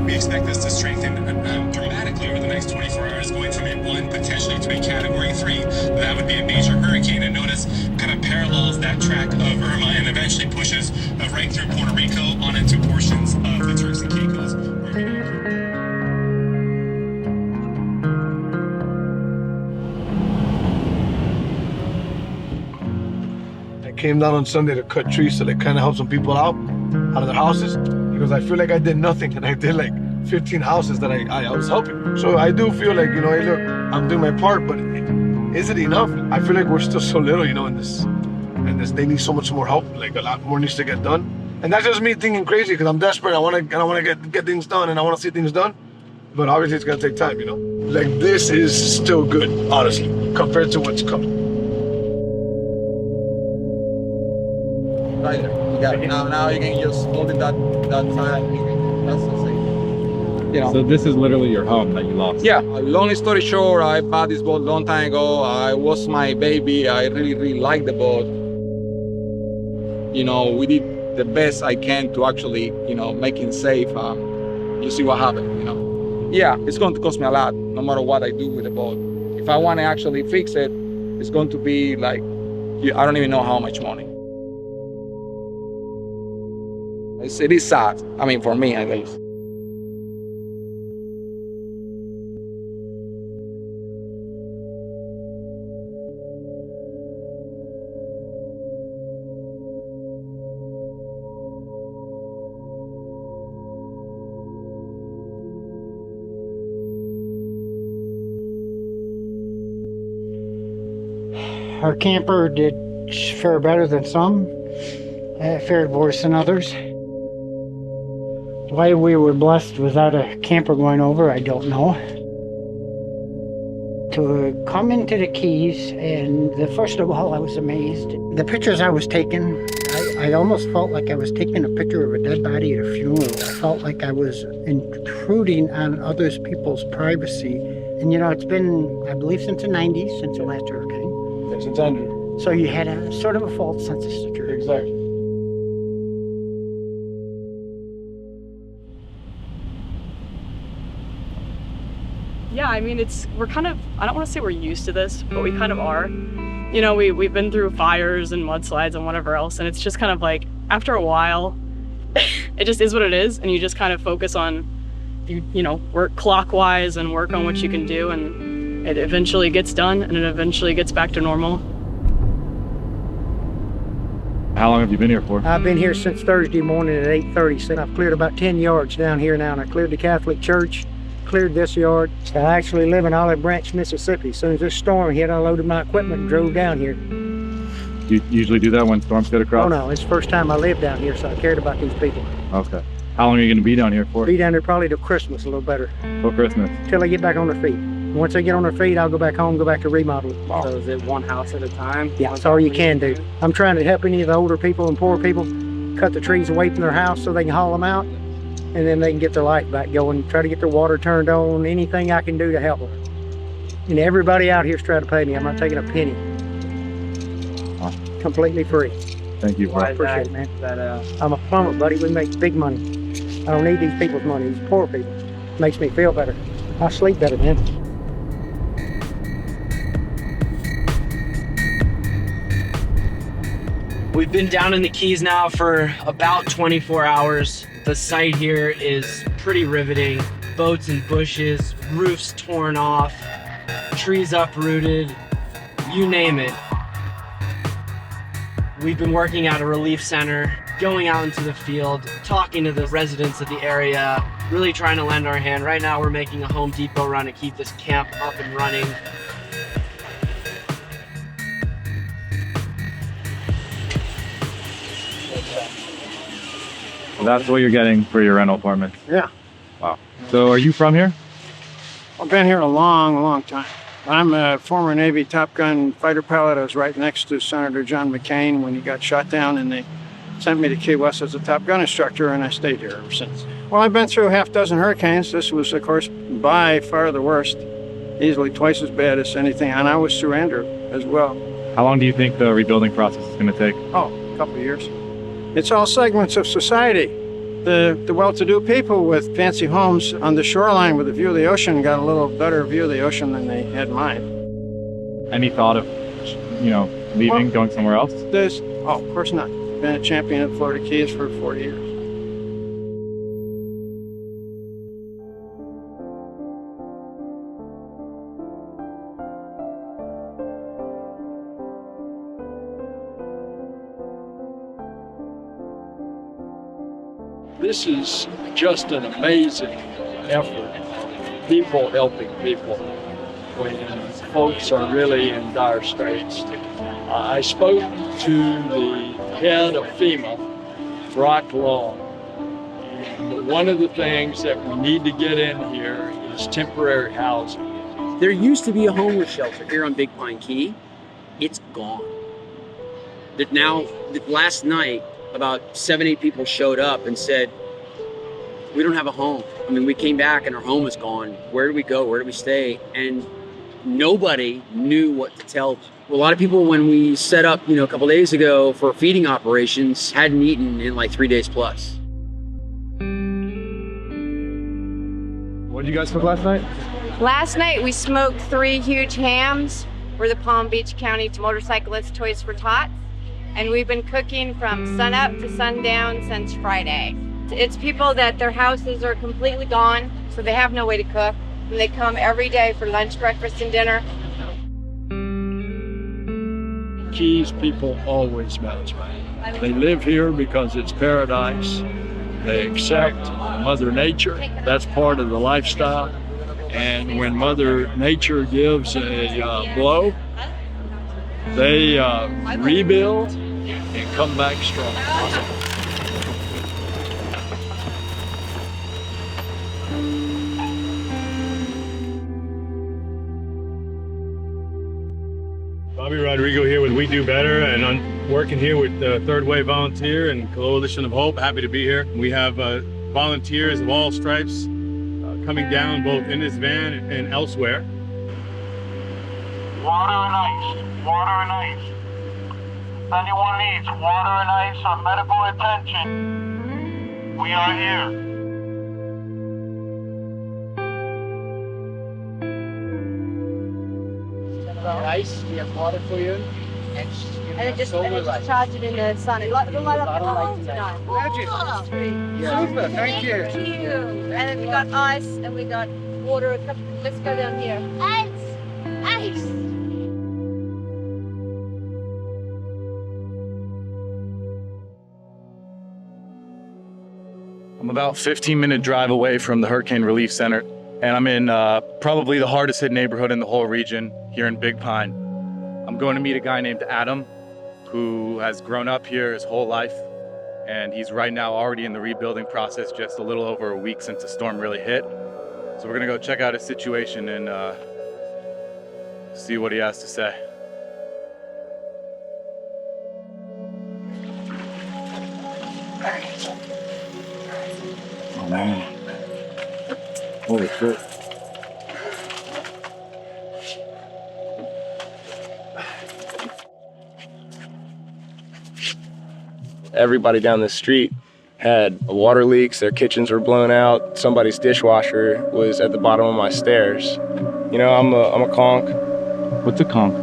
We expect this to strengthen dramatically over the next 24 hours, going from a 1 potentially to a Category 3. That would be a major hurricane, and notice kind of parallels that track of Irma and eventually pushes right through Puerto Rico on into portions of the Turks and Caicos. I came down on Sunday to cut trees to like kind of help some people out of their houses, because I feel like I did nothing, and I did like 15 houses that I was helping. So I do feel like, you know, hey, look, I'm doing my part, but is it enough? I feel like we're still so little, you know, in this, they need so much more help. Like a lot more needs to get done. And that's just me thinking crazy, because I'm desperate. I want to get things done, and I want to see things done. But obviously it's gonna take time, you know? Like, this is still good, honestly, compared to what's coming. Right there. You got it. Now you can just hold it that side. That's the same. You know. So this is literally your home that you lost? Yeah. Long story short, I bought this boat a long time ago. I was my baby. I really liked the boat. You know, we did the best I can to actually, you know, make it safe. You see what happened, you know. Yeah, it's going to cost me a lot, no matter what I do with the boat. If I want to actually fix it, it's going to be like, I don't even know how much money. It is sad. I mean, for me at least. Our camper did fare better than some, fared worse than others. Why we were blessed without a camper going over, I don't know. To come into the Keys, and first of all, I was amazed. The pictures I was taking, I almost felt like I was taking a picture of a dead body at a funeral. I felt like I was intruding on other people's privacy. And you know, it's been, I believe, since the 90s, since the last hurricane. Since Andrew. So you had a sort of a false sense of security. Exactly. Yeah, I mean, we're kind of, I don't want to say we're used to this, but we kind of are. You know, we've been through fires and mudslides and whatever else, and it's just kind of like, after a while, it just is what it is, and you just kind of focus on, you know, work clockwise and work on what you can do, and it eventually gets done, and it eventually gets back to normal. How long have you been here for? I've been here since Thursday morning at 8:30, so I've cleared about 10 yards down here now, and I cleared the Catholic Church, cleared this yard. I actually live in Olive Branch, Mississippi. As soon as this storm hit, I loaded my equipment and drove down here. You usually do that when storms get across? Oh no, it's the first time I lived down here, so I cared about these people. Okay. How long are you going to be down here for? Be down there probably till Christmas, a little better. Till Christmas? Till they get back on their feet. Once they get on their feet, I'll go back home, go back to remodeling. So is it one house at a time? Yeah, that's all you can do. I'm trying to help any of the older people and poor people cut the trees away from their house so they can haul them out, and then they can get their life back going, try to get their water turned on, anything I can do to help them. And everybody out here's trying to pay me. I'm not taking a penny. Completely free. Thank you, bro. I appreciate it, man. I'm a plumber, buddy. We make big money. I don't need these people's money, these poor people. Makes me feel better. I sleep better, man. We've been down in the Keys now for about 24 hours. The site here is pretty riveting. Boats and bushes, roofs torn off, trees uprooted, you name it. We've been working at a relief center, going out into the field, talking to the residents of the area, really trying to lend our hand. Right now we're making a Home Depot run to keep this camp up and running. That's what you're getting for your rental apartment? Yeah. Wow. So are you from here? I've been here a long time. I'm a former Navy Top Gun fighter pilot. I was right next to Senator John McCain when he got shot down, and they sent me to Key West as a Top Gun instructor, and I stayed here ever since. Well, I've been through a half dozen hurricanes. This was, of course, by far the worst, easily twice as bad as anything, and I was through Andrew as well. How long do you think the rebuilding process is going to take? Oh, a couple of years. It's all segments of society. The well-to-do people with fancy homes on the shoreline with a view of the ocean got a little better view of the ocean than they had mine. Any thought of, leaving, going somewhere else? Oh, of course not. Been a champion at Florida Keys for 40 years. This is just an amazing effort. People helping people when folks are really in dire straits. I spoke to the head of FEMA, Brock Long, and one of the things that we need to get in here is temporary housing. There used to be a homeless shelter here on Big Pine Key. It's gone. Last night, about 7-8 people showed up and said, we don't have a home. I mean, we came back and our home is gone. Where do we go? Where do we stay? And nobody knew what to tell them. A lot of people, when we set up, a couple days ago for feeding operations, hadn't eaten in like 3 days plus. What did you guys cook last night? Last night we smoked 3 huge hams. We're the Palm Beach County Motorcyclist Toys for Tots. And we've been cooking from sunup to sundown since Friday. It's people that their houses are completely gone, so they have no way to cook. And they come every day for lunch, breakfast, and dinner. Keys people always bounce back. They live here because it's paradise. They accept Mother Nature. That's part of the lifestyle. And when Mother Nature gives a blow, they rebuild and come back strong. Bobby Rodrigo here with We Do Better, and I'm working here with the Third Way Volunteer and Coalition of Hope. Happy to be here. We have volunteers of all stripes coming down both in this van and elsewhere. Water and ice, water and ice. If anyone needs water and ice or medical attention, we are here. Ice, we have water for you. And it just charge it in the sun. It light up the whole tonight. Super, thank you. Thank you. And then we got ice and we got water. Let's go down here. Ice. I'm about 15-minute drive away from the Hurricane Relief Center, and I'm in probably the hardest hit neighborhood in the whole region here in Big Pine. I'm going to meet a guy named Adam who has grown up here his whole life, and he's right now already in the rebuilding process just a little over a week since the storm really hit. So we're gonna go check out his situation and see what he has to say. Oh man, holy shit. Everybody down the street had water leaks, their kitchens were blown out, somebody's dishwasher was at the bottom of my stairs. You know, I'm a conch. What's a conch?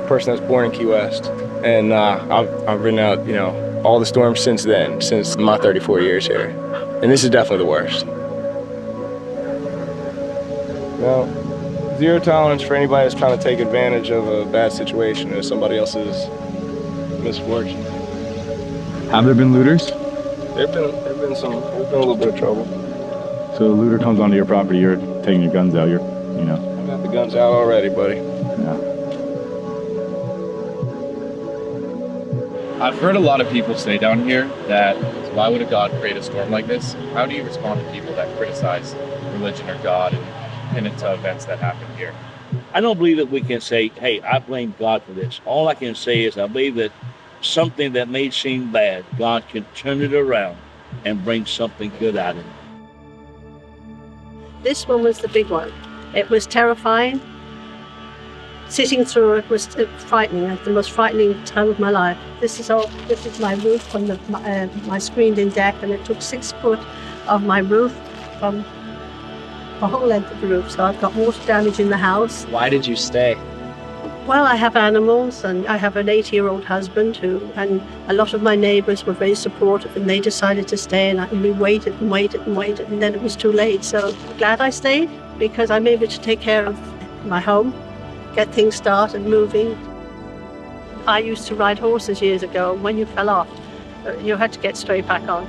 Person that's born in Key West. And I've ridden out, you know, all the storms since then, since my 34 years here. And this is definitely the worst. Well, zero tolerance for anybody that's trying to take advantage of a bad situation or somebody else's misfortune. Have there been looters? There's been a little bit of trouble. So a looter comes onto your property, you're taking your guns out, I got the guns out already, buddy. Yeah. I've heard a lot of people say down here that why would a God create a storm like this? How do you respond to people that criticize religion or God and into events that happen here? I don't believe that we can say, hey, I blame God for this. All I can say is I believe that something that may seem bad, God can turn it around and bring something good out of it. This one was the big one. It was terrifying. Sitting through it was frightening, the most frightening time of my life. This is my roof from my screened-in deck, and it took 6 foot of my roof from the whole length of the roof. So I've got water damage in the house. Why did you stay? Well, I have animals, and I have an 80-year-old husband and a lot of my neighbors were very supportive, and they decided to stay, and we waited and waited and waited, and then it was too late. So I'm glad I stayed, because I'm able to take care of my home, get things started moving. I used to ride horses years ago, and when you fell off, you had to get straight back on.